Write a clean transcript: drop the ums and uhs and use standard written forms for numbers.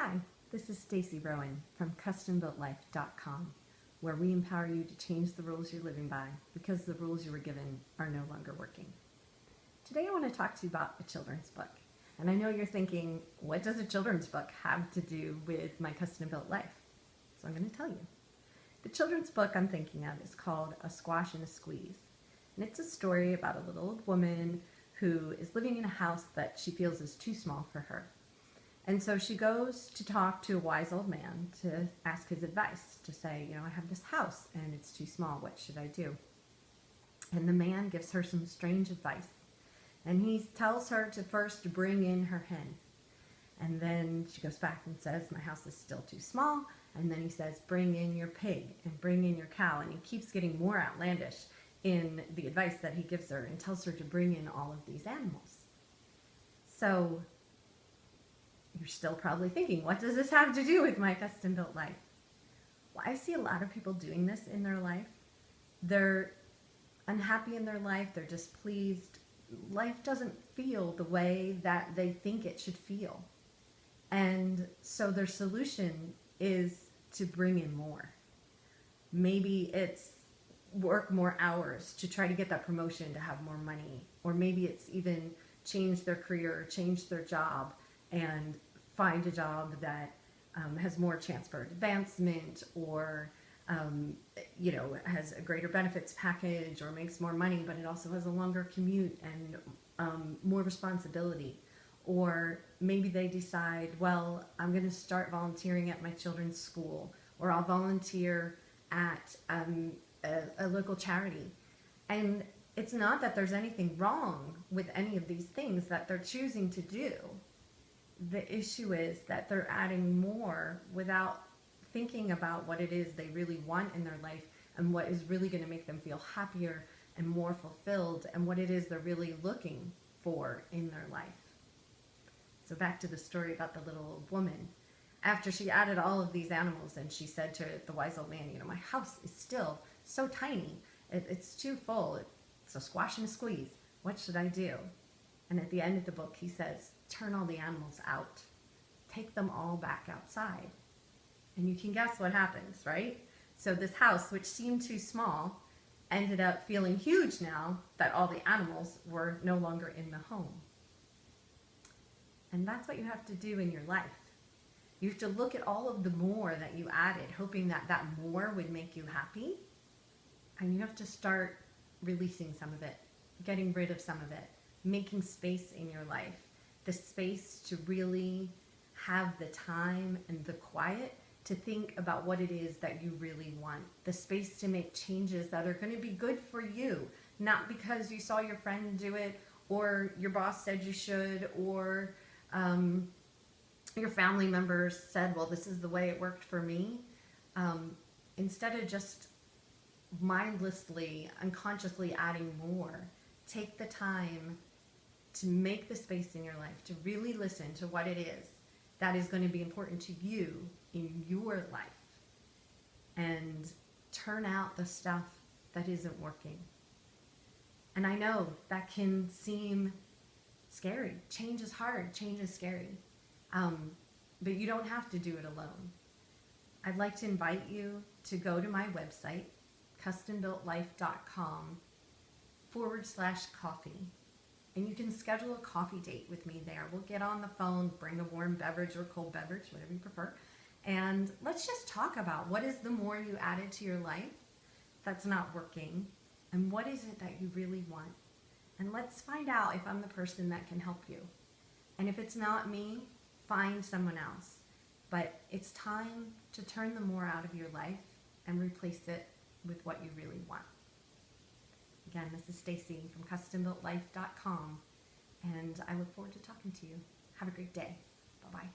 Hi, this is Stacy Rowan from CustomBuiltLife.com, where we empower you to change the rules you're living by because the rules you were given are no longer working. Today I want to talk to you about a children's book. And I know you're thinking, what does a children's book have to do with my custom built life? So I'm going to tell you. The children's book I'm thinking of is called A Squash and a Squeeze. And it's a story about a little old woman who is living in a house that she feels is too small for her. And so she goes to talk to a wise old man to ask his advice, to say, I have this house and it's too small. What should I do? And the man gives her some strange advice. And he tells her to first bring in her hen. And then she goes back and says, my house is still too small. And then he says, bring in your pig and bring in your cow. And he keeps getting more outlandish in the advice that he gives her and tells her to bring in all of these animals. So you're still probably thinking, what does this have to do with my custom built life? Well, I see a lot of people doing this in their life. They're unhappy in their life. They're displeased. Life doesn't feel the way that they think it should feel. And so their solution is to bring in more. Maybe it's work more hours to try to get that promotion to have more money. Or maybe it's even change their career, change their job, and find a job that has more chance for advancement or has a greater benefits package or makes more money, but it also has a longer commute and more responsibility. Or maybe they decide, well, I'm going to start volunteering at my children's school, or I'll volunteer at a local charity. And it's not that there's anything wrong with any of these things that they're choosing to do. The issue is that they're adding more without thinking about what it is they really want in their life and what is really going to make them feel happier and more fulfilled and what it is they're really looking for in their life. So back to the story about the little old woman. After she added all of these animals and she said to the wise old man, my house is still so tiny. It's too full. It's a squash and a squeeze. What should I do? And at the end of the book, he says, turn all the animals out. Take them all back outside. And you can guess what happens, right? So this house, which seemed too small, ended up feeling huge now that all the animals were no longer in the home. And that's what you have to do in your life. You have to look at all of the more that you added, hoping that that more would make you happy. And you have to start releasing some of it, getting rid of some of it, making space in your life, the space to really have the time and the quiet to think about what it is that you really want, the space to make changes that are going to be good for you, not because you saw your friend do it or your boss said you should or your family members said, well, this is the way it worked for me. Instead of just mindlessly, unconsciously adding more, take the time to make the space in your life, to really listen to what it is that is going to be important to you in your life, and turn out the stuff that isn't working. And I know that can seem scary. Change is hard. Change is scary. But you don't have to do it alone. I'd like to invite you to go to my website, CustomBuiltLife.com/coffee. And you can schedule a coffee date with me there. We'll get on the phone, bring a warm beverage or cold beverage, whatever you prefer. And let's just talk about what is the more you added to your life that's not working, and what is it that you really want. And let's find out if I'm the person that can help you. And if it's not me, find someone else. But it's time to turn the more out of your life and replace it with what you really want. Again, this is Stacy from CustomBuiltLife.com, and I look forward to talking to you. Have a great day. Bye-bye.